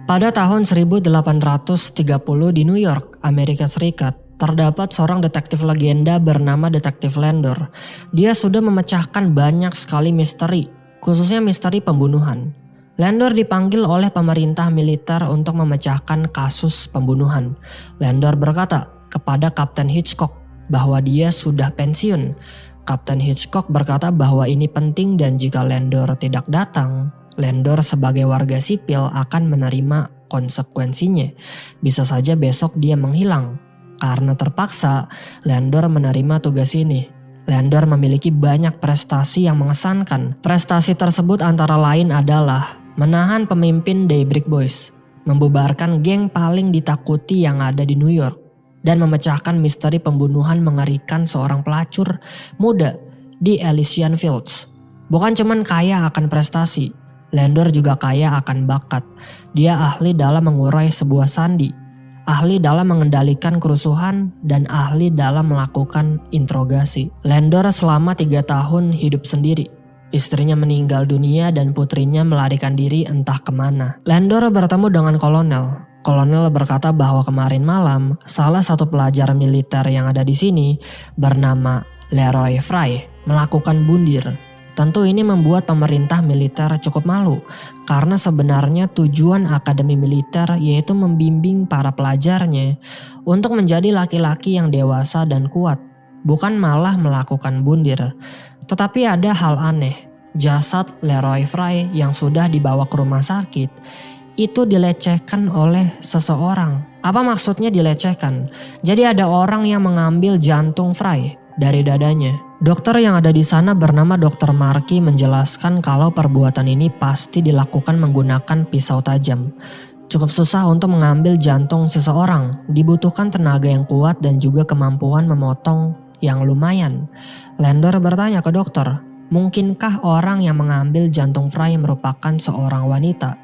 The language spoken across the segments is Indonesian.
Pada tahun 1830 di New York, Amerika Serikat, terdapat seorang detektif legenda bernama Detektif Landor. Dia sudah memecahkan banyak sekali misteri, khususnya misteri pembunuhan. Landor dipanggil oleh pemerintah militer untuk memecahkan kasus pembunuhan. Landor berkata kepada Kapten Hitchcock bahwa dia sudah pensiun. Kapten Hitchcock berkata bahwa ini penting dan jika Landor tidak datang, Landor sebagai warga sipil akan menerima konsekuensinya. Bisa saja besok dia menghilang. Karena terpaksa, Landor menerima tugas ini. Landor memiliki banyak prestasi yang mengesankan. Prestasi tersebut antara lain adalah menahan pemimpin Daybreak Boys, membubarkan geng paling ditakuti yang ada di New York, dan memecahkan misteri pembunuhan mengerikan seorang pelacur muda di Elysian Fields. Bukan cuman kaya akan prestasi, Landor juga kaya akan bakat. Dia ahli dalam mengurai sebuah sandi, ahli dalam mengendalikan kerusuhan, dan ahli dalam melakukan interogasi. Landor selama 3 tahun hidup sendiri. Istrinya meninggal dunia dan putrinya melarikan diri entah kemana. Landor bertemu dengan kolonel. Kolonel berkata bahwa kemarin malam salah satu pelajar militer yang ada di sini bernama Leroy Fry melakukan bundir. Tentu ini membuat pemerintah militer cukup malu karena sebenarnya tujuan akademi militer yaitu membimbing para pelajarnya untuk menjadi laki-laki yang dewasa dan kuat, bukan malah melakukan bundir. Tetapi ada hal aneh, jasad Leroy Fry yang sudah dibawa ke rumah sakit itu dilecehkan oleh seseorang. Apa maksudnya dilecehkan? Jadi ada orang yang mengambil jantung Fry dari dadanya. Dokter yang ada di sana bernama Dr. Markey menjelaskan kalau perbuatan ini pasti dilakukan menggunakan pisau tajam. Cukup susah untuk mengambil jantung seseorang, dibutuhkan tenaga yang kuat dan juga kemampuan memotong yang lumayan. Landor bertanya ke dokter, mungkinkah orang yang mengambil jantung Fry merupakan seorang wanita?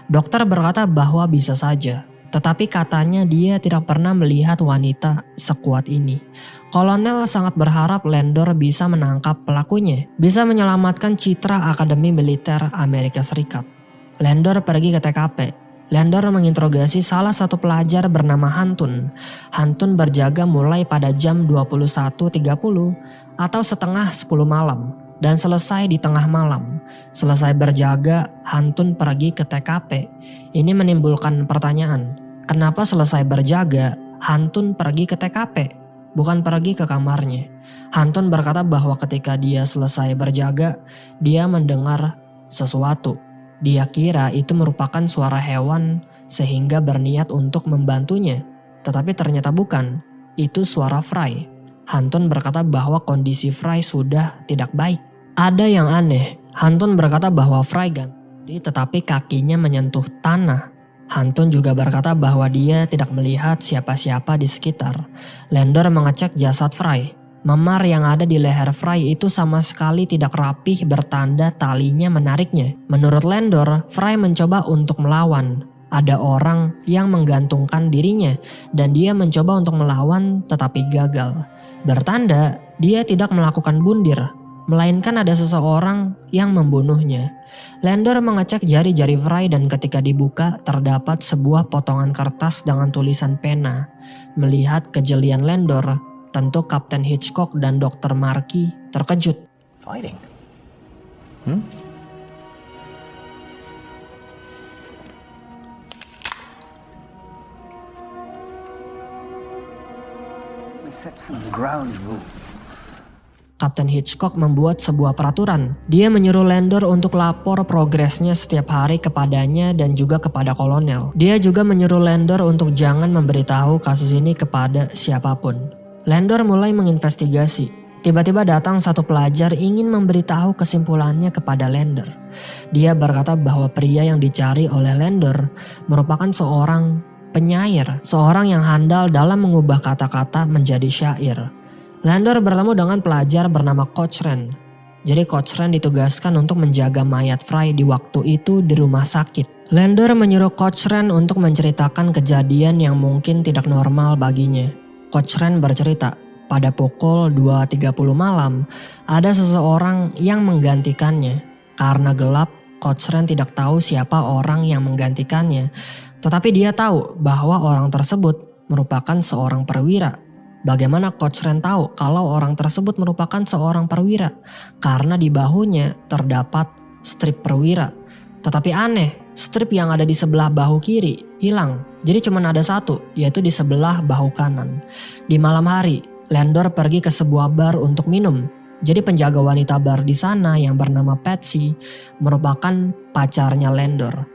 Dokter berkata bahwa bisa saja, tetapi katanya dia tidak pernah melihat wanita sekuat ini. Kolonel sangat berharap Landor bisa menangkap pelakunya, bisa menyelamatkan citra Akademi Militer Amerika Serikat. Landor pergi ke TKP. Landor menginterogasi salah satu pelajar bernama Hantun. Hantun berjaga mulai pada jam 21.30 atau setengah 10 malam dan selesai di tengah malam. Selesai berjaga, Hantun pergi ke TKP. Ini menimbulkan pertanyaan, kenapa selesai berjaga, Hantun pergi ke TKP, bukan pergi ke kamarnya? Hantun berkata bahwa ketika dia selesai berjaga, dia mendengar sesuatu. Dia kira itu merupakan suara hewan sehingga berniat untuk membantunya. Tetapi ternyata bukan, itu suara Fry. Hantun berkata bahwa kondisi Fry sudah tidak baik. Ada yang aneh, Hantun berkata bahwa Fry ganti tetapi kakinya menyentuh tanah. Hantun juga berkata bahwa dia tidak melihat siapa-siapa di sekitar. Landor mengecek jasad Fry. Memar yang ada di leher Fry itu sama sekali tidak rapih bertanda talinya menariknya. Menurut Landor, Fry mencoba untuk melawan. Ada orang yang menggantungkan dirinya dan dia mencoba untuk melawan tetapi gagal. Bertanda dia tidak melakukan bundir, melainkan ada seseorang yang membunuhnya. Landor mengecek jari-jari Fry dan ketika dibuka terdapat sebuah potongan kertas dengan tulisan pena. Melihat kejelian Landor, tentu Kapten Hitchcock dan Dr. Markey terkejut. Fighting? We set some ground rules. Kapten Hitchcock membuat sebuah peraturan. Dia menyuruh Landor untuk lapor progresnya setiap hari kepadanya dan juga kepada kolonel. Dia juga menyuruh Landor untuk jangan memberitahu kasus ini kepada siapapun. Landor mulai menginvestigasi. Tiba-tiba datang satu pelajar ingin memberitahu kesimpulannya kepada Landor. Dia berkata bahwa pria yang dicari oleh Landor merupakan seorang penyair, seorang yang handal dalam mengubah kata-kata menjadi syair. Landor bertemu dengan pelajar bernama Cochrane. Jadi Cochrane ditugaskan untuk menjaga mayat Fry di waktu itu di rumah sakit. Landor menyuruh Cochrane untuk menceritakan kejadian yang mungkin tidak normal baginya. Cochrane bercerita, pada pukul 2.30 malam ada seseorang yang menggantikannya. Karena gelap, Cochrane tidak tahu siapa orang yang menggantikannya. Tetapi dia tahu bahwa orang tersebut merupakan seorang perwira. Bagaimana Coach Ren tahu kalau orang tersebut merupakan seorang perwira? Karena di bahunya terdapat strip perwira. Tetapi aneh, strip yang ada di sebelah bahu kiri hilang. Jadi cuma ada satu, yaitu di sebelah bahu kanan. Di malam hari, Landor pergi ke sebuah bar untuk minum. Jadi penjaga wanita bar di sana yang bernama Patsy merupakan pacarnya Landor.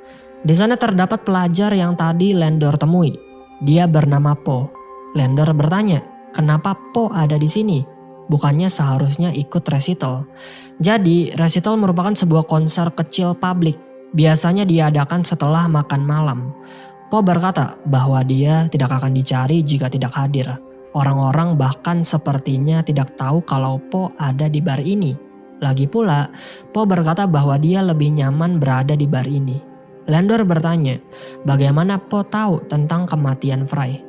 Di sana terdapat pelajar yang tadi Landor temui. Dia bernama Po. Landor bertanya, kenapa Po ada di sini? Bukannya seharusnya ikut recital. Jadi recital merupakan sebuah konser kecil publik. Biasanya diadakan setelah makan malam. Po berkata bahwa dia tidak akan dicari jika tidak hadir. Orang-orang bahkan sepertinya tidak tahu kalau Po ada di bar ini. Lagi pula, Po berkata bahwa dia lebih nyaman berada di bar ini. Landor bertanya, bagaimana Po tahu tentang kematian Fry?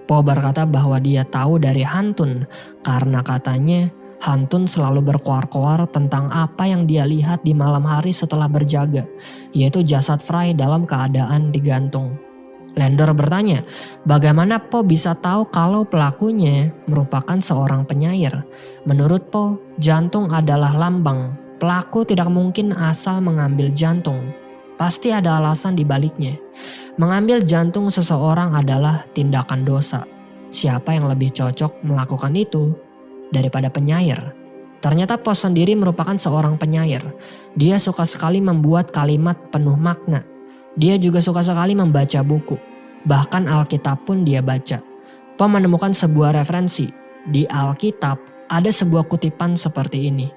Po berkata bahwa dia tahu dari Hantun karena katanya Hantun selalu berkoar-koar tentang apa yang dia lihat di malam hari setelah berjaga, yaitu jasad Fry dalam keadaan digantung. Landor bertanya, bagaimana Po bisa tahu kalau pelakunya merupakan seorang penyair? Menurut Po, jantung adalah lambang. Pelaku tidak mungkin asal mengambil jantung. Pasti ada alasan di baliknya. Mengambil jantung seseorang adalah tindakan dosa. Siapa yang lebih cocok melakukan itu daripada penyair? Ternyata Po sendiri merupakan seorang penyair. Dia suka sekali membuat kalimat penuh makna. Dia juga suka sekali membaca buku. Bahkan Alkitab pun dia baca. Po menemukan sebuah referensi. Di Alkitab ada sebuah kutipan seperti ini.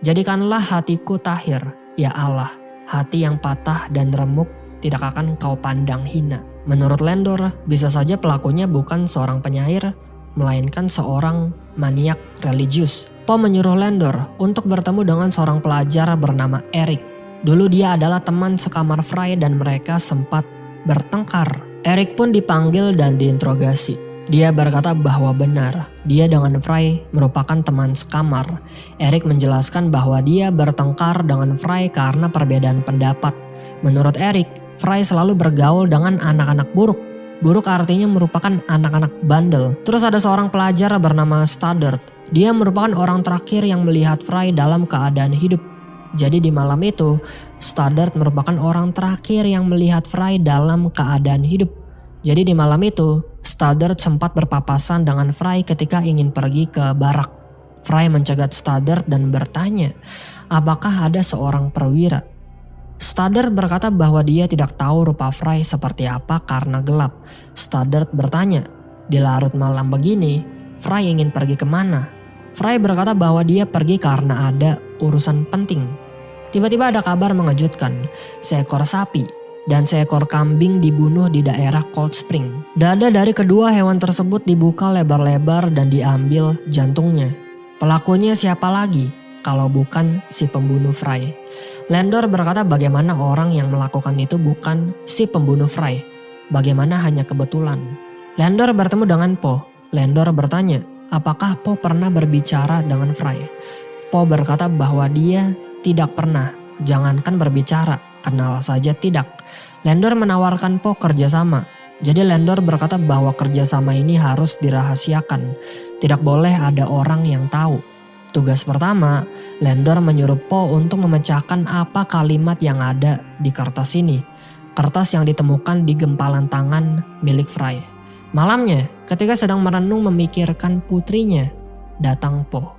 Jadikanlah hatiku tahir, ya Allah. Hati yang patah dan remuk tidak akan kau pandang hina. Menurut Landor, bisa saja pelakunya bukan seorang penyair, melainkan seorang maniak religius. Po menyuruh Landor untuk bertemu dengan seorang pelajar bernama Eric. Dulu dia adalah teman sekamar Fry dan mereka sempat bertengkar. Eric pun dipanggil dan diinterogasi. Dia berkata bahwa benar, dia dengan Fry merupakan teman sekamar. Eric menjelaskan bahwa dia bertengkar dengan Fry karena perbedaan pendapat. Menurut Eric, Fry selalu bergaul dengan anak-anak buruk. Buruk artinya merupakan anak-anak bandel. Terus ada seorang pelajar bernama Stoddard. Dia merupakan orang terakhir yang melihat Fry dalam keadaan hidup. Jadi di malam itu, Stoddard merupakan orang terakhir yang melihat Fry dalam keadaan hidup. Jadi di malam itu, Stoddard sempat berpapasan dengan Fry ketika ingin pergi ke barak. Fry mencegat Stoddard dan bertanya, apakah ada seorang perwira? Stoddard berkata bahwa dia tidak tahu rupa Fry seperti apa karena gelap. Stoddard bertanya, di larut malam begini, Fry ingin pergi kemana? Fry berkata bahwa dia pergi karena ada urusan penting. Tiba-tiba ada kabar mengejutkan, seekor sapi dan seekor kambing dibunuh di daerah Cold Spring. Dada dari kedua hewan tersebut dibuka lebar-lebar dan diambil jantungnya. Pelakunya siapa lagi kalau bukan si pembunuh Fry? Landor berkata bagaimana orang yang melakukan itu bukan si pembunuh Fry. Bagaimana hanya kebetulan. Landor bertemu dengan Po. Landor bertanya, apakah Po pernah berbicara dengan Fry? Po berkata bahwa dia tidak pernah, jangankan berbicara, kenal saja tidak. Landor menawarkan Po kerjasama. Jadi Landor berkata bahwa kerjasama ini harus dirahasiakan. Tidak boleh ada orang yang tahu. Tugas pertama, Landor menyuruh Po untuk memecahkan apa kalimat yang ada di kertas ini. Kertas yang ditemukan di gempalan tangan milik Fry. Malamnya, ketika sedang merenung memikirkan putrinya, datang Po.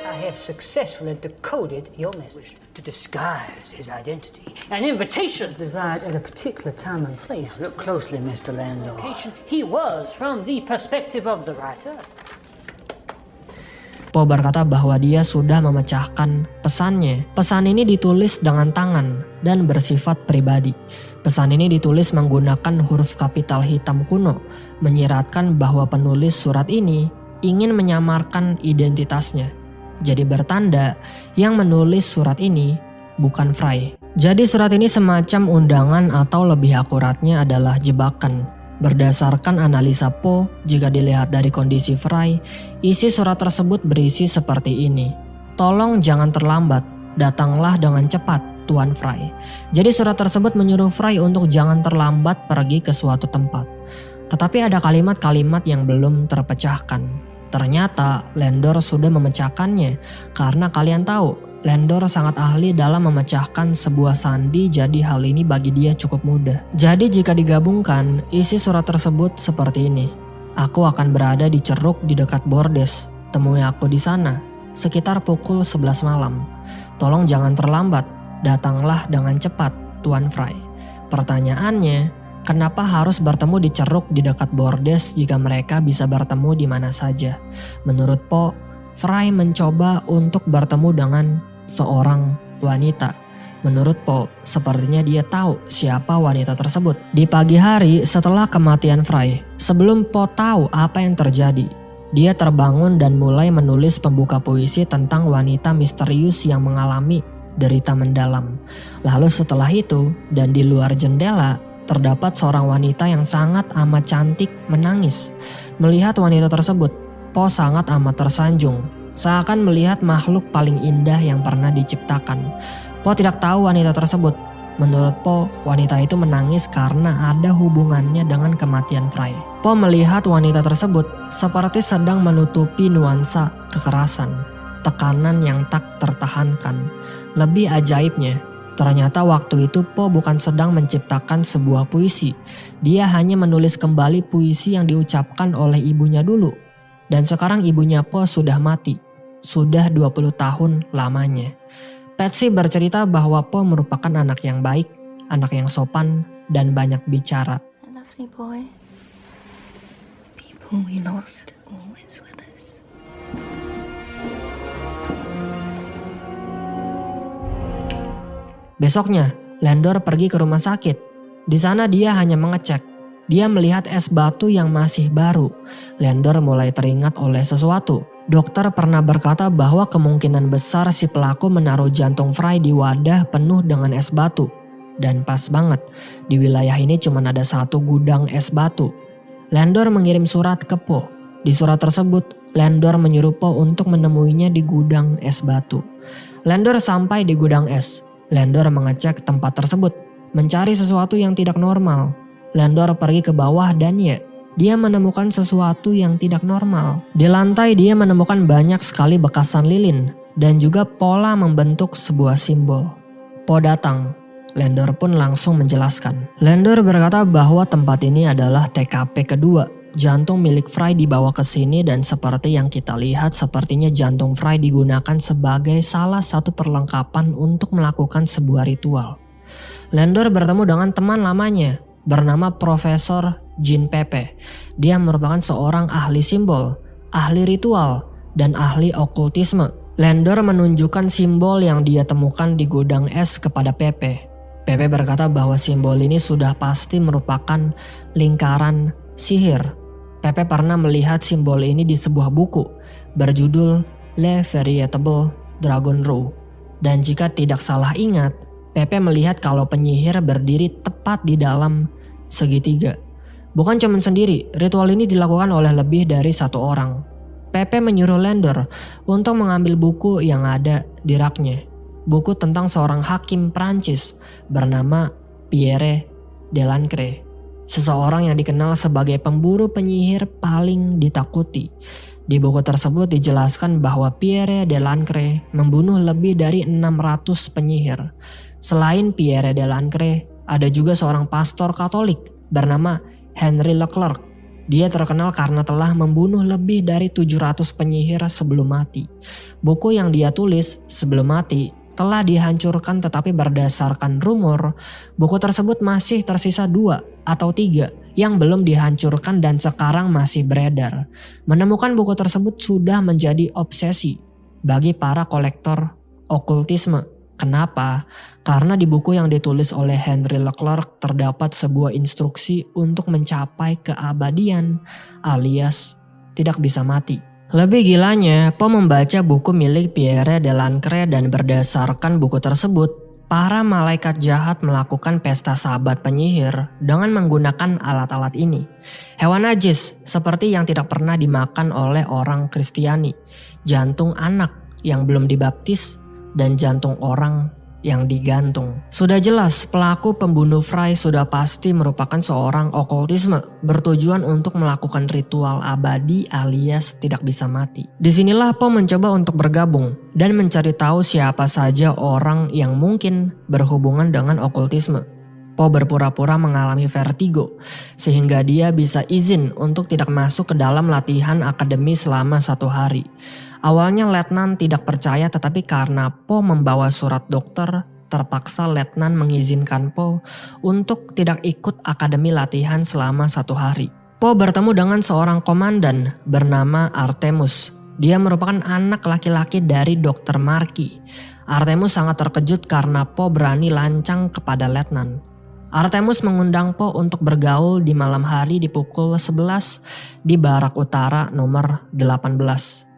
I have successfully decoded your message to disguise his identity. An invitation desired at a particular time and place. Look closely, Mr. Landor. He was from the perspective of the writer. Po berkata bahwa dia sudah memecahkan pesannya. Pesan ini ditulis dengan tangan dan bersifat pribadi. Pesan ini ditulis menggunakan huruf kapital hitam kuno, menyiratkan bahwa penulis surat ini ingin menyamarkan identitasnya. Jadi bertanda yang menulis surat ini bukan Fry. Jadi surat ini semacam undangan atau lebih akuratnya adalah jebakan. Berdasarkan analisa Po, jika dilihat dari kondisi Fry, isi surat tersebut berisi seperti ini. Tolong jangan terlambat, datanglah dengan cepat Tuan Fry. Jadi surat tersebut menyuruh Fry untuk jangan terlambat pergi ke suatu tempat. Tetapi ada kalimat-kalimat yang belum terpecahkan. Ternyata Landor sudah memecahkannya karena kalian tahu Landor sangat ahli dalam memecahkan sebuah sandi, jadi hal ini bagi dia cukup mudah. Jadi jika digabungkan, isi surat tersebut seperti ini. Aku akan berada di ceruk di dekat bordes. Temui aku di sana sekitar pukul 11 malam. Tolong jangan terlambat. Datanglah dengan cepat, Tuan Fry. Pertanyaannya, kenapa harus bertemu di ceruk di dekat bordes jika mereka bisa bertemu di mana saja? Menurut Po, Fry mencoba untuk bertemu dengan seorang wanita. Menurut Po, sepertinya dia tahu siapa wanita tersebut. Di pagi hari setelah kematian Fry, sebelum Po tahu apa yang terjadi, dia terbangun dan mulai menulis pembuka puisi tentang wanita misterius yang mengalami derita mendalam. Lalu setelah itu, dan di luar jendela, terdapat seorang wanita yang sangat amat cantik menangis. Melihat wanita tersebut, Po sangat amat tersanjung, seakan melihat makhluk paling indah yang pernah diciptakan. Po tidak tahu wanita tersebut. Menurut Po, wanita itu menangis karena ada hubungannya dengan kematian Fry. Po melihat wanita tersebut seperti sedang menutupi nuansa kekerasan, tekanan yang tak tertahankan. Lebih ajaibnya, ternyata waktu itu Po bukan sedang menciptakan sebuah puisi. Dia hanya menulis kembali puisi yang diucapkan oleh ibunya dulu. Dan sekarang ibunya Po sudah mati. Sudah 20 tahun lamanya. Patsy bercerita bahwa Po merupakan anak yang baik, anak yang sopan, dan banyak bicara. A lovely boy. People we lost always with us. Besoknya, Landor pergi ke rumah sakit. Di sana dia hanya mengecek. Dia melihat es batu yang masih baru. Landor mulai teringat oleh sesuatu. Dokter pernah berkata bahwa kemungkinan besar si pelaku menaruh jantung Fry di wadah penuh dengan es batu. Dan pas banget, di wilayah ini cuma ada satu gudang es batu. Landor mengirim surat ke Po. Di surat tersebut, Landor menyuruh Po untuk menemuinya di gudang es batu. Landor sampai di gudang es. Landor mengecek tempat tersebut, mencari sesuatu yang tidak normal. Landor pergi ke bawah dan dia menemukan sesuatu yang tidak normal. Di lantai dia menemukan banyak sekali bekasan lilin dan juga pola membentuk sebuah simbol. Po datang. Landor pun langsung menjelaskan. Landor berkata bahwa tempat ini adalah TKP kedua. Jantung milik Fry dibawa ke sini dan seperti yang kita lihat sepertinya jantung Fry digunakan sebagai salah satu perlengkapan untuk melakukan sebuah ritual. Landor bertemu dengan teman lamanya bernama Profesor Jean Pepe. Dia merupakan seorang ahli simbol, ahli ritual, dan ahli okultisme. Landor menunjukkan simbol yang dia temukan di gudang es kepada Pepe. Pepe berkata bahwa simbol ini sudah pasti merupakan lingkaran sihir. Pepe pernah melihat simbol ini di sebuah buku berjudul Le Veritable Dragon Row. Dan jika tidak salah ingat, Pepe melihat kalau penyihir berdiri tepat di dalam segitiga. Bukan cuma sendiri, ritual ini dilakukan oleh lebih dari satu orang. Pepe menyuruh Landor untuk mengambil buku yang ada di raknya. Buku tentang seorang hakim Prancis bernama Pierre Delancre. Seseorang yang dikenal sebagai pemburu penyihir paling ditakuti. Di buku tersebut dijelaskan bahwa Pierre Delancre membunuh lebih dari 600 penyihir. Selain Pierre Delancre, ada juga seorang pastor Katolik bernama Henry Leclerc. Dia terkenal karena telah membunuh lebih dari 700 penyihir sebelum mati. Buku yang dia tulis sebelum mati telah dihancurkan, tetapi berdasarkan rumor, buku tersebut masih tersisa 2 atau 3 yang belum dihancurkan dan sekarang masih beredar. Menemukan buku tersebut sudah menjadi obsesi bagi para kolektor okultisme. Kenapa? Karena di buku yang ditulis oleh Henry Leclerc terdapat sebuah instruksi untuk mencapai keabadian alias tidak bisa mati. Lebih gilanya, Po membaca buku milik Pierre Delancre dan berdasarkan buku tersebut, para malaikat jahat melakukan pesta sabat penyihir dengan menggunakan alat-alat ini. Hewan najis seperti yang tidak pernah dimakan oleh orang Kristiani, jantung anak yang belum dibaptis, dan jantung orang yang digantung. Sudah jelas pelaku pembunuh Fry sudah pasti merupakan seorang okultisme bertujuan untuk melakukan ritual abadi alias tidak bisa mati. Disinilah Poe mencoba untuk bergabung dan mencari tahu siapa saja orang yang mungkin berhubungan dengan okultisme. Poe berpura-pura mengalami vertigo sehingga dia bisa izin untuk tidak masuk ke dalam latihan akademi selama 1 hari. Awalnya Letnan tidak percaya, tetapi karena Poe membawa surat dokter, terpaksa Letnan mengizinkan Poe untuk tidak ikut akademi latihan selama 1 hari. Poe bertemu dengan seorang komandan bernama Artemus. Dia merupakan anak laki-laki dari Dr. Markey. Artemus sangat terkejut karena Poe berani lancang kepada Letnan. Artemus mengundang Poe untuk bergaul di malam hari di pukul 11 di Barak Utara nomor 18.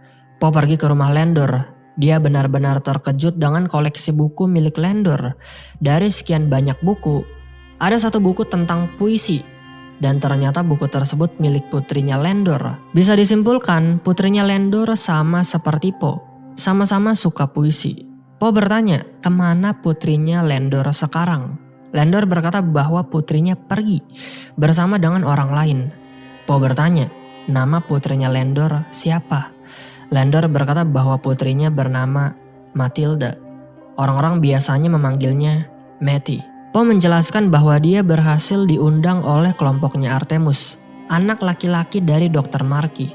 Poe pergi ke rumah Landor. Dia benar-benar terkejut dengan koleksi buku milik Landor. Dari sekian banyak buku, ada 1 buku tentang puisi. Dan ternyata buku tersebut milik putrinya Landor. Bisa disimpulkan putrinya Landor sama seperti Poe. Sama-sama suka puisi. Poe bertanya kemana putrinya Landor sekarang. Landor berkata bahwa putrinya pergi bersama dengan orang lain. Poe bertanya nama putrinya Landor siapa. Landor berkata bahwa putrinya bernama Matilda. Orang-orang biasanya memanggilnya Matty. Poe menjelaskan bahwa dia berhasil diundang oleh kelompoknya Artemus, anak laki-laki dari Dr. Markey.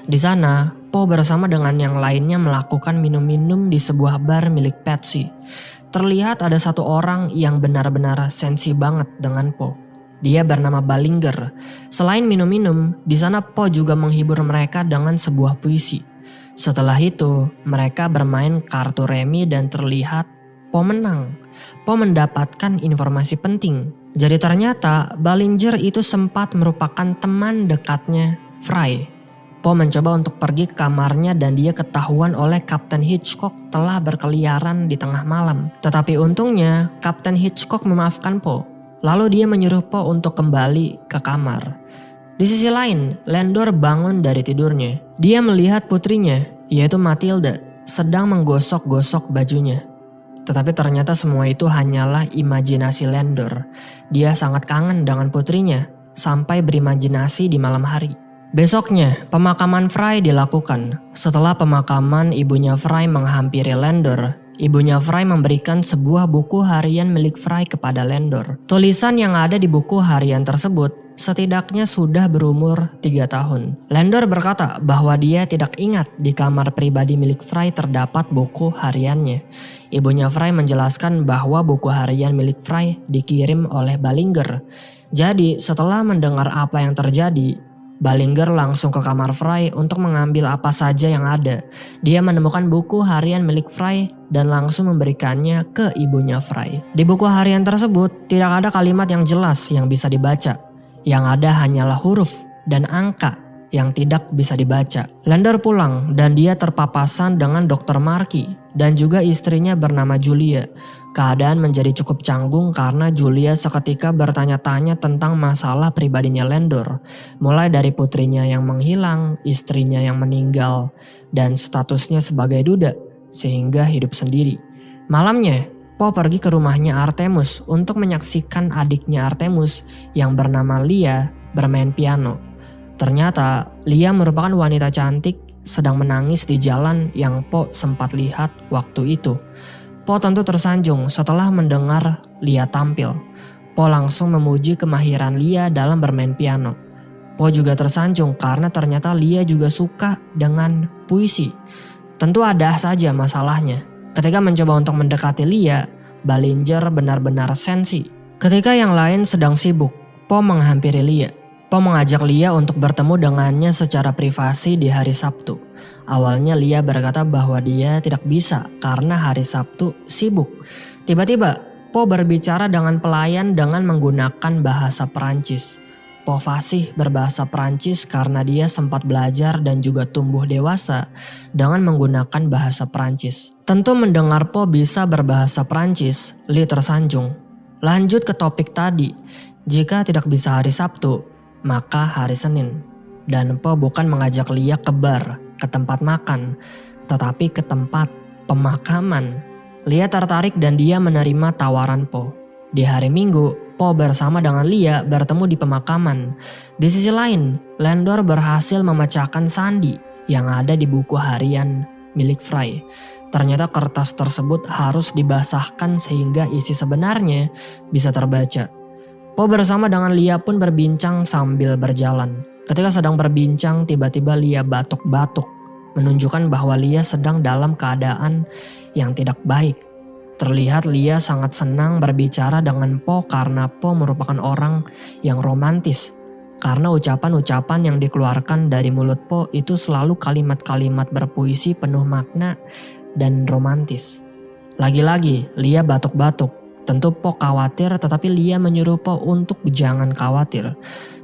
Di sana, Poe bersama dengan yang lainnya melakukan minum-minum di sebuah bar milik Patsy. Terlihat ada 1 orang yang benar-benar sensi banget dengan Poe. Dia bernama Ballinger. Selain minum-minum, di sana Poe juga menghibur mereka dengan sebuah puisi. Setelah itu, mereka bermain kartu remi dan terlihat Poe menang. Poe mendapatkan informasi penting. Jadi ternyata Ballinger itu sempat merupakan teman dekatnya Fry. Poe mencoba untuk pergi ke kamarnya dan dia ketahuan oleh Kapten Hitchcock telah berkeliaran di tengah malam. Tetapi untungnya Kapten Hitchcock memaafkan Poe. Lalu dia menyuruh Poe untuk kembali ke kamar. Di sisi lain, Landor bangun dari tidurnya. Dia melihat putrinya, yaitu Matilda, sedang menggosok-gosok bajunya. Tetapi ternyata semua itu hanyalah imajinasi Landor. Dia sangat kangen dengan putrinya, sampai berimajinasi di malam hari. Besoknya, pemakaman Fry dilakukan. Setelah pemakaman ibunya Fry menghampiri Landor, ibunya Fry memberikan sebuah buku harian milik Fry kepada Landor. Tulisan yang ada di buku harian tersebut setidaknya sudah berumur 3 tahun. Landor berkata bahwa dia tidak ingat di kamar pribadi milik Fry terdapat buku hariannya. Ibunya Fry menjelaskan bahwa buku harian milik Fry dikirim oleh Ballinger. Jadi setelah mendengar apa yang terjadi, Ballinger langsung ke kamar Fry untuk mengambil apa saja yang ada. Dia menemukan buku harian milik Fry dan langsung memberikannya ke ibunya Fry. Di buku harian tersebut tidak ada kalimat yang jelas yang bisa dibaca. Yang ada hanyalah huruf dan angka yang tidak bisa dibaca. Landor pulang dan dia terpapasan dengan Dr. Markey dan juga istrinya bernama Julia. Keadaan menjadi cukup canggung karena Julia seketika bertanya-tanya tentang masalah pribadinya Landor. Mulai dari putrinya yang menghilang, istrinya yang meninggal, dan statusnya sebagai duda sehingga hidup sendiri. Malamnya, Poe pergi ke rumahnya Artemus untuk menyaksikan adiknya Artemus yang bernama Lia bermain piano. Ternyata Lia merupakan wanita cantik sedang menangis di jalan yang Poe sempat lihat waktu itu. Poe tentu tersanjung setelah mendengar Lia tampil. Poe langsung memuji kemahiran Lia dalam bermain piano. Poe juga tersanjung karena ternyata Lia juga suka dengan puisi. Tentu ada saja masalahnya. Ketika mencoba untuk mendekati Lia, Ballinger benar-benar sensi. Ketika yang lain sedang sibuk, Poe menghampiri Lia. Poe mengajak Lia untuk bertemu dengannya secara privasi di hari Sabtu. Awalnya Lia berkata bahwa dia tidak bisa karena hari Sabtu sibuk. Tiba-tiba Poe berbicara dengan pelayan dengan menggunakan bahasa Perancis. Poe fasih berbahasa Perancis karena dia sempat belajar dan juga tumbuh dewasa dengan menggunakan bahasa Perancis. Tentu mendengar Poe bisa berbahasa Perancis, Lee tersanjung. Lanjut ke topik tadi, jika tidak bisa hari Sabtu, maka hari Senin. Dan Poe bukan mengajak Lia ke bar, ke tempat makan, tetapi ke tempat pemakaman. Lia tertarik dan dia menerima tawaran Po. Di hari Minggu, Po bersama dengan Lia bertemu di pemakaman. Di sisi lain, Landor berhasil memecahkan sandi yang ada di buku harian milik Fry. Ternyata kertas tersebut harus dibasahkan sehingga isi sebenarnya bisa terbaca. Po bersama dengan Lia pun berbincang sambil berjalan. Ketika sedang berbincang, tiba-tiba Lia batuk-batuk, menunjukkan bahwa Lia sedang dalam keadaan yang tidak baik. Terlihat Lia sangat senang berbicara dengan Po karena Po merupakan orang yang romantis. Karena ucapan-ucapan yang dikeluarkan dari mulut Po itu selalu kalimat-kalimat berpuisi penuh makna dan romantis. Lagi-lagi Lia batuk-batuk. Tentu Po khawatir, tetapi Lia menyuruh Po untuk jangan khawatir.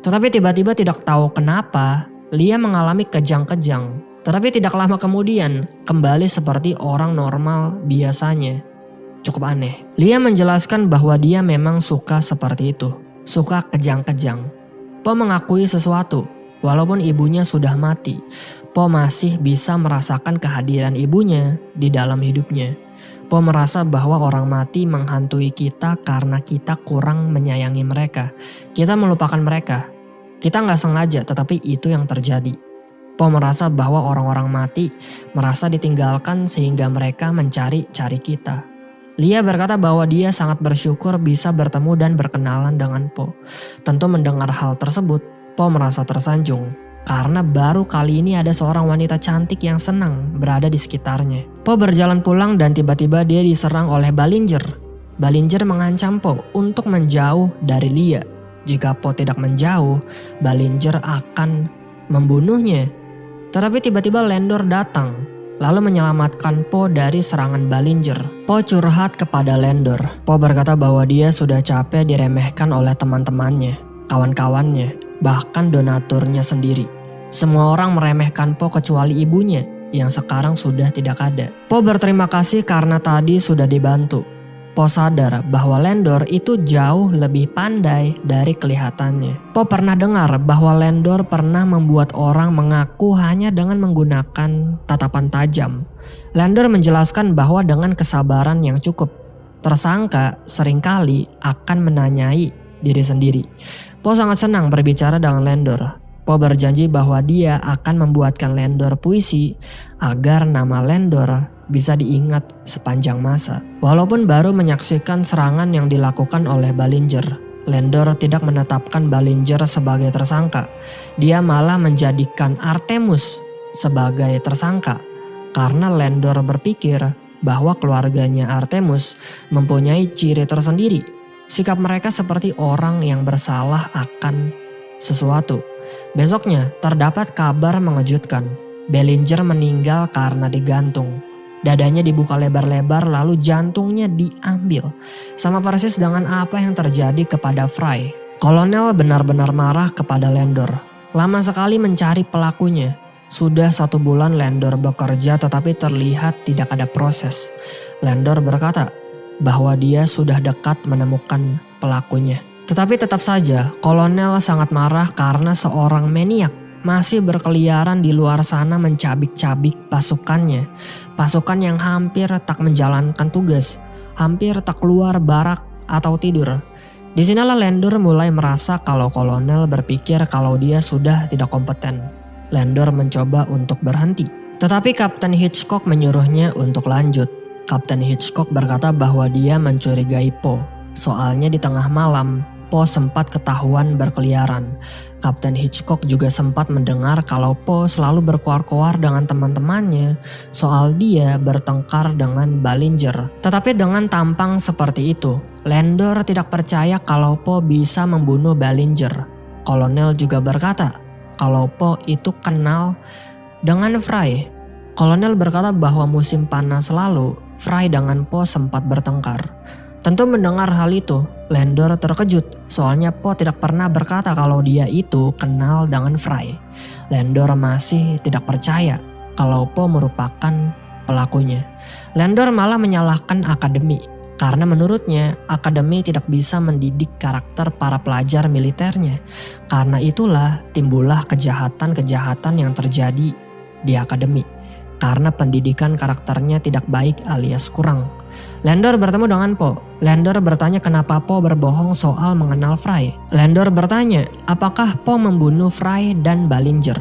Tetapi tiba-tiba tidak tahu kenapa Lia mengalami kejang-kejang. Tetapi tidak lama kemudian kembali seperti orang normal biasanya. Cukup aneh. Lia menjelaskan bahwa dia memang suka seperti itu. Suka kejang-kejang. Po mengakui sesuatu. Walaupun ibunya sudah mati, Po masih bisa merasakan kehadiran ibunya di dalam hidupnya. Po merasa bahwa orang mati menghantui kita karena kita kurang menyayangi mereka. Kita melupakan mereka. Kita nggak sengaja, tetapi itu yang terjadi. Po merasa bahwa orang-orang mati merasa ditinggalkan sehingga mereka mencari-cari kita. Lia berkata bahwa dia sangat bersyukur bisa bertemu dan berkenalan dengan Po. Tentu mendengar hal tersebut, Po merasa tersanjung. Karena baru kali ini ada seorang wanita cantik yang senang berada di sekitarnya. Po berjalan pulang dan tiba-tiba dia diserang oleh Ballinger. Ballinger mengancam Po untuk menjauh dari Lia. Jika Po tidak menjauh, Ballinger akan membunuhnya. Tetapi tiba-tiba Landor datang, lalu menyelamatkan Po dari serangan Ballinger. Po curhat kepada Landor. Po berkata bahwa dia sudah capek diremehkan oleh teman-temannya, kawan-kawannya, bahkan donaturnya sendiri. Semua orang meremehkan Po kecuali ibunya yang sekarang sudah tidak ada. Po berterima kasih karena tadi sudah dibantu. Po sadar bahwa Landor itu jauh lebih pandai dari kelihatannya. Po pernah dengar bahwa Landor pernah membuat orang mengaku hanya dengan menggunakan tatapan tajam. Landor menjelaskan bahwa dengan kesabaran yang cukup, tersangka seringkali akan menanyai diri sendiri. Po sangat senang berbicara dengan Landor. Po berjanji bahwa dia akan membuatkan Landor puisi agar nama Landor bisa diingat sepanjang masa. Walaupun baru menyaksikan serangan yang dilakukan oleh Ballinger, Landor tidak menetapkan Ballinger sebagai tersangka. Dia malah menjadikan Artemus sebagai tersangka karena Landor berpikir bahwa keluarganya Artemus mempunyai ciri tersendiri. Sikap mereka seperti orang yang bersalah akan sesuatu. Besoknya terdapat kabar mengejutkan. Ballinger meninggal karena digantung. Dadanya dibuka lebar-lebar lalu jantungnya diambil. Sama persis dengan apa yang terjadi kepada Fry. Kolonel benar-benar marah kepada Landor. Lama sekali mencari pelakunya. Sudah 1 bulan Landor bekerja tetapi terlihat tidak ada proses. Landor berkata bahwa dia sudah dekat menemukan pelakunya. Tetapi tetap saja kolonel sangat marah karena seorang maniak masih berkeliaran di luar sana mencabik-cabik pasukannya. Pasukan yang hampir tak menjalankan tugas, hampir tak keluar barak atau tidur. Disinilah Landor mulai merasa kalau kolonel berpikir kalau dia sudah tidak kompeten. Landor mencoba untuk berhenti. Tetapi Kapten Hitchcock menyuruhnya untuk lanjut. Kapten Hitchcock berkata bahwa dia mencurigai Po. Soalnya di tengah malam, Po sempat ketahuan berkeliaran. Kapten Hitchcock juga sempat mendengar kalau Po selalu berkoar-koar dengan teman-temannya soal dia bertengkar dengan Ballinger. Tetapi dengan tampang seperti itu, Landor tidak percaya kalau Po bisa membunuh Ballinger. Kolonel juga berkata kalau Po itu kenal dengan Fry. Kolonel berkata bahwa musim panas lalu, Fry dengan Po sempat bertengkar. Tentu mendengar hal itu, Landor terkejut soalnya Po tidak pernah berkata kalau dia itu kenal dengan Fry. Landor masih tidak percaya kalau Po merupakan pelakunya. Landor malah menyalahkan akademi karena menurutnya akademi tidak bisa mendidik karakter para pelajar militernya. Karena itulah timbullah kejahatan-kejahatan yang terjadi di akademi. Karena pendidikan karakternya tidak baik alias kurang. Landor bertemu dengan Po. Landor bertanya kenapa Po berbohong soal mengenal Fry. Landor bertanya apakah Po membunuh Fry dan Ballinger.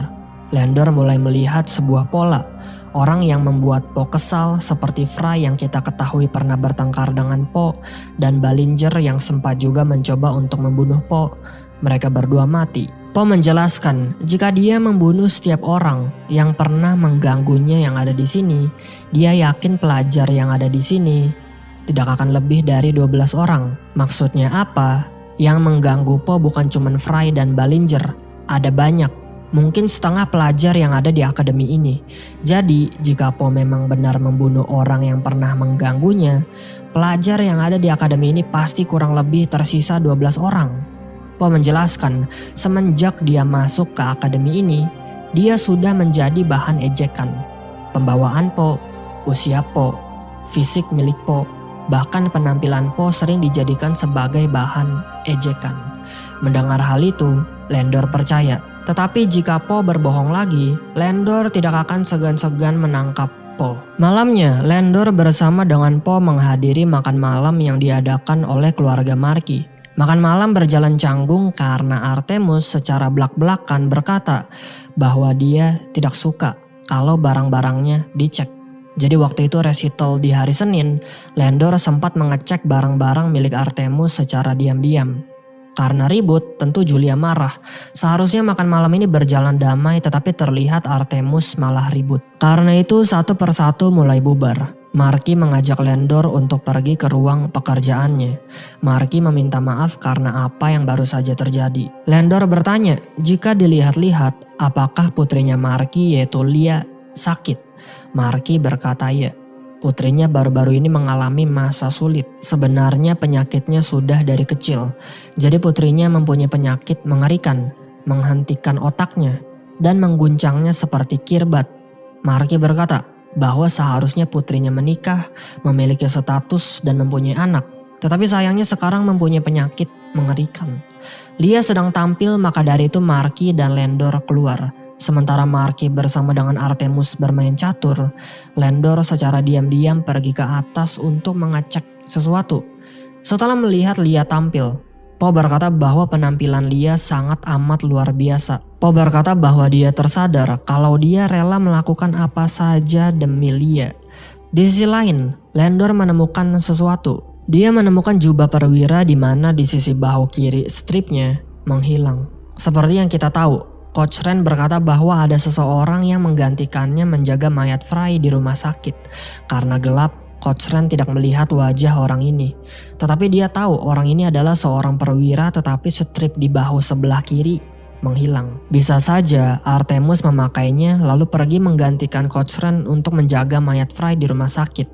Landor mulai melihat sebuah pola. Orang yang membuat Po kesal seperti Fry yang kita ketahui pernah bertengkar dengan Po dan Ballinger yang sempat juga mencoba untuk membunuh Po. Mereka berdua mati. Po menjelaskan jika dia membunuh setiap orang yang pernah mengganggunya yang ada di sini, dia yakin pelajar yang ada di sini tidak akan lebih dari 12 orang. Maksudnya apa? Yang mengganggu Po bukan cuma Fry dan Ballinger, ada banyak. Mungkin setengah pelajar yang ada di akademi ini. Jadi jika Po memang benar membunuh orang yang pernah mengganggunya, pelajar yang ada di akademi ini pasti kurang lebih tersisa 12 orang. Po menjelaskan semenjak dia masuk ke akademi ini, dia sudah menjadi bahan ejekan. Pembawaan Po, usia Po, fisik milik Po, bahkan penampilan Po sering dijadikan sebagai bahan ejekan. Mendengar hal itu, Landor percaya. Tetapi jika Po berbohong lagi, Landor tidak akan segan-segan menangkap Po. Malamnya, Landor bersama dengan Po menghadiri makan malam yang diadakan oleh keluarga Marky. Makan malam berjalan canggung karena Artemus secara belak-belakan berkata bahwa dia tidak suka kalau barang-barangnya dicek. Jadi waktu itu resital di hari Senin, Landor sempat mengecek barang-barang milik Artemus secara diam-diam. Karena ribut, tentu Julia marah. Seharusnya makan malam ini berjalan damai tetapi terlihat Artemus malah ribut. Karena itu satu persatu mulai bubar. Marky mengajak Landor untuk pergi ke ruang pekerjaannya. Marky meminta maaf karena apa yang baru saja terjadi. Landor bertanya jika dilihat-lihat apakah putrinya Marky yaitu Lia sakit. Marky berkata ya. Putrinya baru-baru ini mengalami masa sulit. Sebenarnya penyakitnya sudah dari kecil. Jadi putrinya mempunyai penyakit mengerikan, menghentikan otaknya, dan mengguncangnya seperti kirbat. Marky berkata bahwa seharusnya putrinya menikah, memiliki status dan mempunyai anak. Tetapi sayangnya sekarang mempunyai penyakit mengerikan. Lia sedang tampil maka dari itu Marky dan Landor keluar. Sementara Marky bersama dengan Artemus bermain catur, Landor secara diam-diam pergi ke atas untuk mengecek sesuatu. Setelah melihat Lia tampil, Po berkata bahwa penampilan Lia sangat amat luar biasa. Po berkata bahwa dia tersadar kalau dia rela melakukan apa saja demi Lia. Di sisi lain, Landor menemukan sesuatu. Dia menemukan jubah perwira di mana di sisi bahu kiri stripnya menghilang. Seperti yang kita tahu, Coach Ren berkata bahwa ada seseorang yang menggantikannya menjaga mayat Fry di rumah sakit. Karena gelap, Coach Ren tidak melihat wajah orang ini. Tetapi dia tahu orang ini adalah seorang perwira tetapi strip di bahu sebelah kiri menghilang. Bisa saja Artemus memakainya lalu pergi menggantikan Coach Ren untuk menjaga mayat Fry di rumah sakit.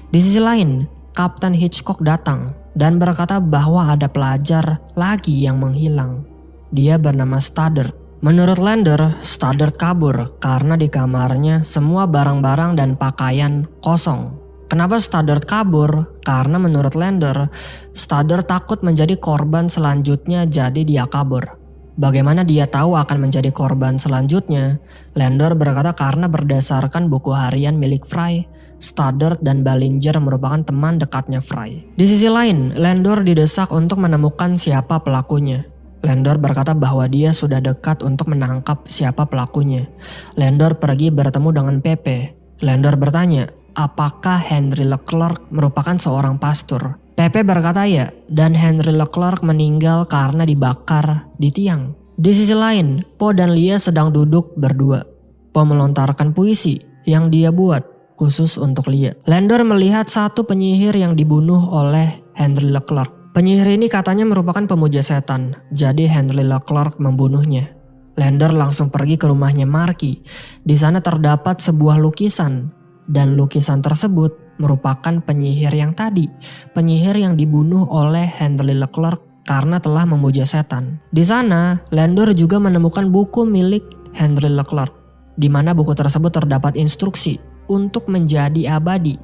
Di sisi lain, Kapten Hitchcock datang dan berkata bahwa ada pelajar lagi yang menghilang. Dia bernama Stoddard. Menurut Landor, Stoddard kabur karena di kamarnya semua barang-barang dan pakaian kosong. Kenapa Stoddard kabur? Karena menurut Landor, Stoddard takut menjadi korban selanjutnya jadi dia kabur. Bagaimana dia tahu akan menjadi korban selanjutnya? Landor berkata karena berdasarkan buku harian milik Fry, Stoddard dan Ballinger merupakan teman dekatnya Fry. Di sisi lain, Landor didesak untuk menemukan siapa pelakunya. Landor berkata bahwa dia sudah dekat untuk menangkap siapa pelakunya. Landor pergi bertemu dengan Pepe. Landor bertanya, apakah Henry Leclerc merupakan seorang pastor? Pepe berkata ya, dan Henry Leclerc meninggal karena dibakar di tiang. Di sisi lain, Po dan Lia sedang duduk berdua. Po melontarkan puisi yang dia buat khusus untuk Lia. Landor melihat satu penyihir yang dibunuh oleh Henry Leclerc. Penyihir ini katanya merupakan pemuja setan, jadi Henry Leclerc membunuhnya. Landor langsung pergi ke rumahnya Marky. Di sana terdapat sebuah lukisan. Dan lukisan tersebut merupakan penyihir yang tadi. Penyihir yang dibunuh oleh Henry Leclerc karena telah memuja setan. Di sana, Landor juga menemukan buku milik Henry Leclerc. Di mana buku tersebut terdapat instruksi untuk menjadi abadi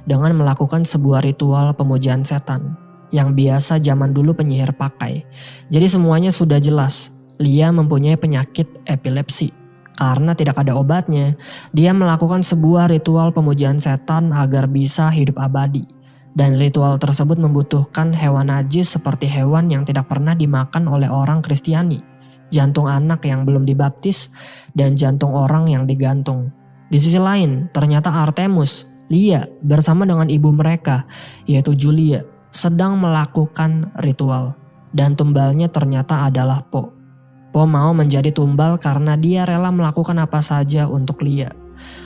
dengan melakukan sebuah ritual pemujaan setan. Yang biasa zaman dulu penyihir pakai. Jadi semuanya sudah jelas. Lia mempunyai penyakit epilepsi. Karena tidak ada obatnya, dia melakukan sebuah ritual pemujaan setan agar bisa hidup abadi. Dan ritual tersebut membutuhkan hewan najis seperti hewan yang tidak pernah dimakan oleh orang Kristiani, jantung anak yang belum dibaptis, dan jantung orang yang digantung. Di sisi lain, ternyata Artemus, Lia bersama dengan ibu mereka, yaitu Julia, sedang melakukan ritual. Dan tumbalnya ternyata adalah Po. Po mau menjadi tumbal karena dia rela melakukan apa saja untuk Lia.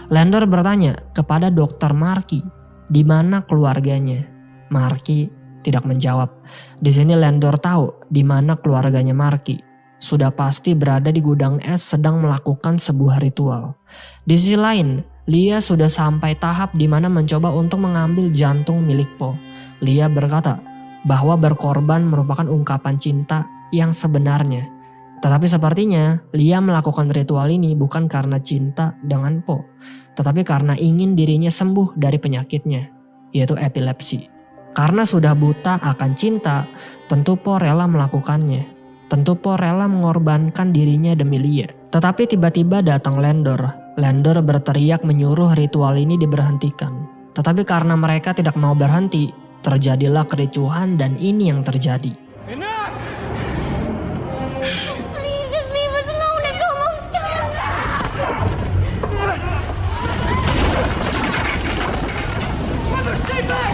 Lander bertanya kepada Dr. Marky, di mana keluarganya? Marky tidak menjawab. Di sini Lander tahu di mana keluarganya Marky. Sudah pasti berada di gudang es sedang melakukan sebuah ritual. Di sisi lain, Lia sudah sampai tahap di mana mencoba untuk mengambil jantung milik Po. Lia berkata bahwa berkorban merupakan ungkapan cinta yang sebenarnya. Tetapi sepertinya Lia melakukan ritual ini bukan karena cinta dengan Po, tetapi karena ingin dirinya sembuh dari penyakitnya, yaitu epilepsi. Karena sudah buta akan cinta, tentu Po rela melakukannya. Tentu Po rela mengorbankan dirinya demi Lia. Tetapi tiba-tiba datang Lander. Lander berteriak menyuruh ritual ini diberhentikan. Tetapi karena mereka tidak mau berhenti, terjadilah kericuhan dan ini yang terjadi. Please just leave us alone. It's almost time. Mother, stay back!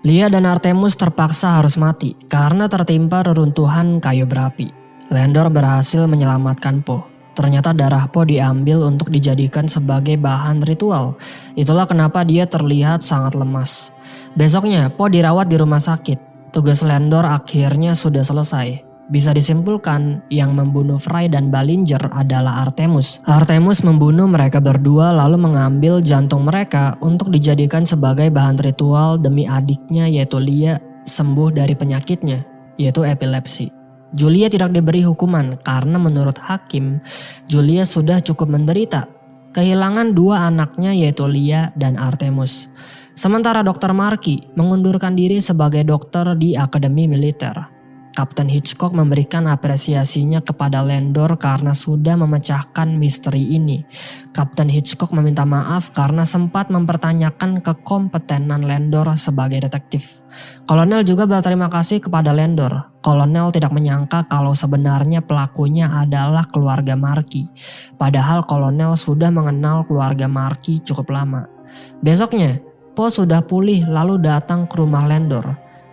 Lia dan Artemus terpaksa harus mati karena tertimpa reruntuhan kayu berapi. Lander berhasil menyelamatkan Po. Ternyata darah Po diambil untuk dijadikan sebagai bahan ritual. Itulah kenapa dia terlihat sangat lemas. Besoknya Po dirawat di rumah sakit. Tugas Lander akhirnya sudah selesai. Bisa disimpulkan yang membunuh Fry dan Ballinger adalah Artemus. Artemus membunuh mereka berdua lalu mengambil jantung mereka untuk dijadikan sebagai bahan ritual demi adiknya yaitu Lia sembuh dari penyakitnya yaitu epilepsi. Julia tidak diberi hukuman karena menurut hakim Julia sudah cukup menderita. Kehilangan dua anaknya yaitu Lia dan Artemus. Sementara Dr. Marky mengundurkan diri sebagai dokter di Akademi Militer. Kapten Hitchcock memberikan apresiasinya kepada Lander karena sudah memecahkan misteri ini. Kapten Hitchcock meminta maaf karena sempat mempertanyakan kekompetenan Lander sebagai detektif. Kolonel juga berterima kasih kepada Lander. Kolonel tidak menyangka kalau sebenarnya pelakunya adalah keluarga Marky. Padahal Kolonel sudah mengenal keluarga Marky cukup lama. Besoknya, Po sudah pulih lalu datang ke rumah Lander.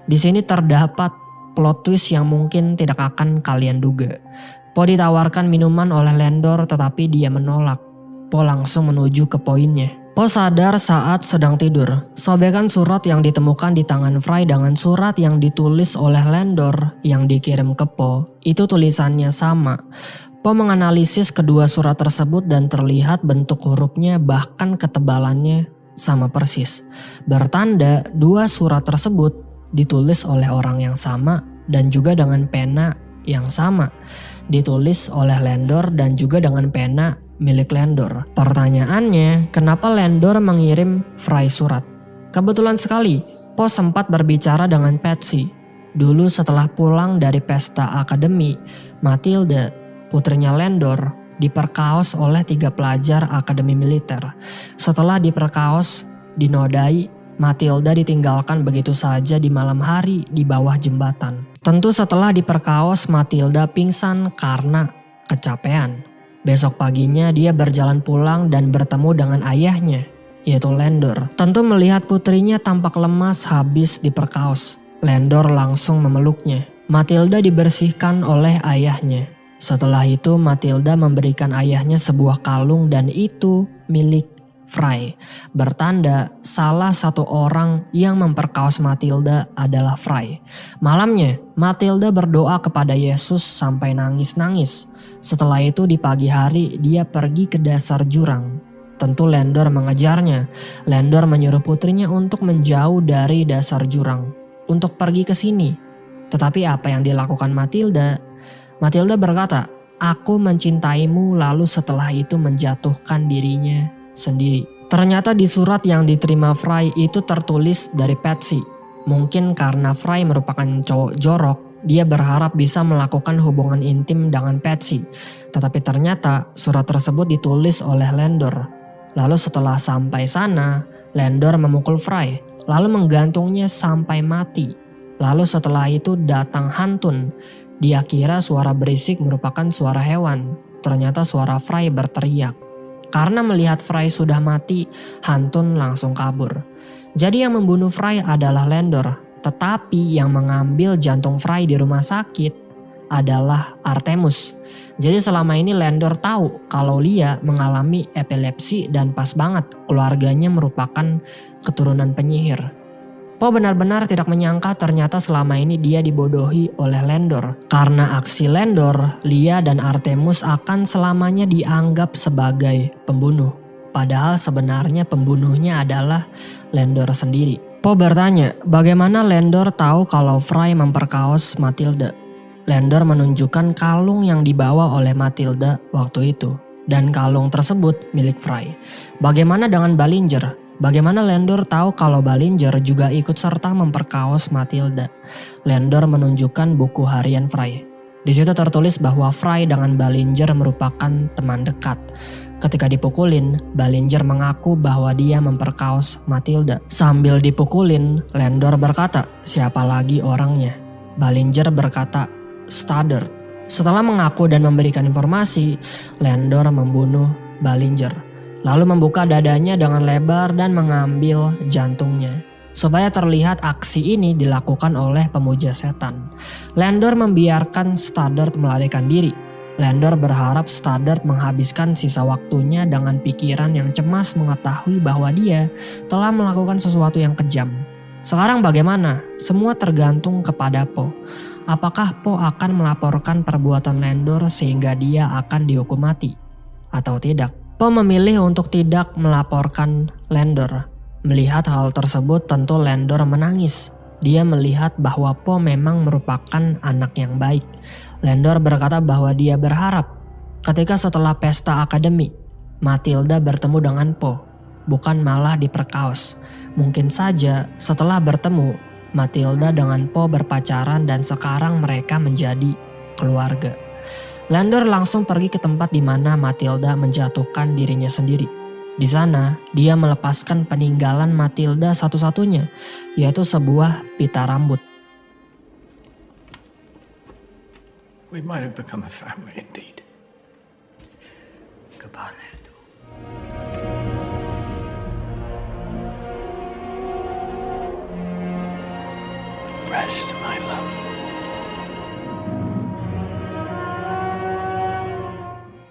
Di sini terdapat plot twist yang mungkin tidak akan kalian duga. Po ditawarkan minuman oleh Lander tetapi dia menolak. Po langsung menuju ke poinnya. Po sadar saat sedang tidur. Sobekan surat yang ditemukan di tangan Fry dengan surat yang ditulis oleh Lander yang dikirim ke Po, itu tulisannya sama. Po menganalisis kedua surat tersebut dan terlihat bentuk hurufnya bahkan ketebalannya sama persis. Bertanda dua surat tersebut ditulis oleh orang yang sama dan juga dengan pena yang sama. Ditulis oleh Lander dan juga dengan pena milik Lander. Pertanyaannya, kenapa Lander mengirim Fry surat? Kebetulan sekali, Po sempat berbicara dengan Patsy. Dulu setelah pulang dari pesta akademi, Matilda, putrinya Lander, diperkaos oleh 3 pelajar akademi militer. Setelah diperkaos, dinodai, Matilda ditinggalkan begitu saja di malam hari di bawah jembatan. Tentu setelah diperkaos Matilda pingsan karena kecapean. Besok paginya dia berjalan pulang dan bertemu dengan ayahnya yaitu Lander. Tentu melihat putrinya tampak lemas habis diperkaos. Lander langsung memeluknya. Matilda dibersihkan oleh ayahnya. Setelah itu Matilda memberikan ayahnya sebuah kalung dan itu milik Fry. Bertanda salah satu orang yang memperkaos Matilda adalah Fry. Malamnya Matilda berdoa kepada Yesus sampai nangis-nangis. Setelah itu di pagi hari dia pergi ke dasar jurang. Tentu Lander mengejarnya. Lander menyuruh putrinya untuk menjauh dari dasar jurang. Untuk pergi ke sini. Tetapi apa yang dilakukan Matilda? Matilda berkata, "Aku mencintaimu," lalu setelah itu menjatuhkan dirinya sendiri. Ternyata di surat yang diterima Fry itu tertulis dari Patsy. Mungkin karena Fry merupakan cowok jorok, dia berharap bisa melakukan hubungan intim dengan Patsy. Tetapi ternyata surat tersebut ditulis oleh Landor. Lalu setelah sampai sana, Landor memukul Fry, lalu menggantungnya sampai mati. Lalu setelah itu datang Hantun. Dia kira suara berisik merupakan suara hewan. Ternyata suara Fry berteriak. Karena melihat Fry sudah mati, Hantun langsung kabur. Jadi yang membunuh Fry adalah Landor. Tetapi yang mengambil jantung Fry di rumah sakit adalah Artemus. Jadi selama ini Landor tahu kalau Lia mengalami epilepsi dan pas banget keluarganya merupakan keturunan penyihir. Poe benar-benar tidak menyangka ternyata selama ini dia dibodohi oleh Landor. Karena aksi Landor, Lia dan Artemus akan selamanya dianggap sebagai pembunuh. Padahal sebenarnya pembunuhnya adalah Landor sendiri. Poe bertanya, bagaimana Landor tahu kalau Fry memperkaos Matilda? Landor menunjukkan kalung yang dibawa oleh Matilda waktu itu. Dan kalung tersebut milik Fry. Bagaimana dengan Ballinger? Bagaimana Landor tahu kalau Ballinger juga ikut serta memperkaos Matilda? Landor menunjukkan buku harian Fry. Di situ tertulis bahwa Fry dengan Ballinger merupakan teman dekat. Ketika dipukulin, Ballinger mengaku bahwa dia memperkaos Matilda. Sambil dipukulin, Landor berkata, siapa lagi orangnya? Ballinger berkata, Stoddard. Setelah mengaku dan memberikan informasi, Landor membunuh Ballinger. Lalu membuka dadanya dengan lebar dan mengambil jantungnya. Supaya terlihat aksi ini dilakukan oleh pemuja setan. Landor membiarkan Stoddard melarikan diri. Landor berharap Stoddard menghabiskan sisa waktunya dengan pikiran yang cemas mengetahui bahwa dia telah melakukan sesuatu yang kejam. Sekarang bagaimana? Semua tergantung kepada Poe. Apakah Poe akan melaporkan perbuatan Landor sehingga dia akan dihukum mati? Atau tidak? Poe memilih untuk tidak melaporkan Landor. Melihat hal tersebut tentu Landor menangis. Dia melihat bahwa Poe memang merupakan anak yang baik. Landor berkata bahwa dia berharap ketika setelah pesta akademi, Matilda bertemu dengan Poe, bukan malah diperkaos. Mungkin saja setelah bertemu, Matilda dengan Poe berpacaran dan sekarang mereka menjadi keluarga. Landor langsung pergi ke tempat di mana Matilda menjatuhkan dirinya sendiri. Di sana, dia melepaskan peninggalan Matilda satu-satunya, yaitu sebuah pita rambut. We might have become a family indeed. Goodbye, Landor. Rest, my love.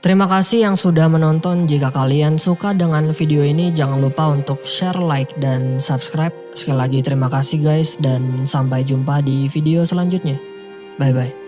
Terima kasih yang sudah menonton. Jika kalian suka dengan video ini, jangan lupa untuk share, like, dan subscribe. Sekali lagi terima kasih guys, dan sampai jumpa di video selanjutnya. Bye-bye.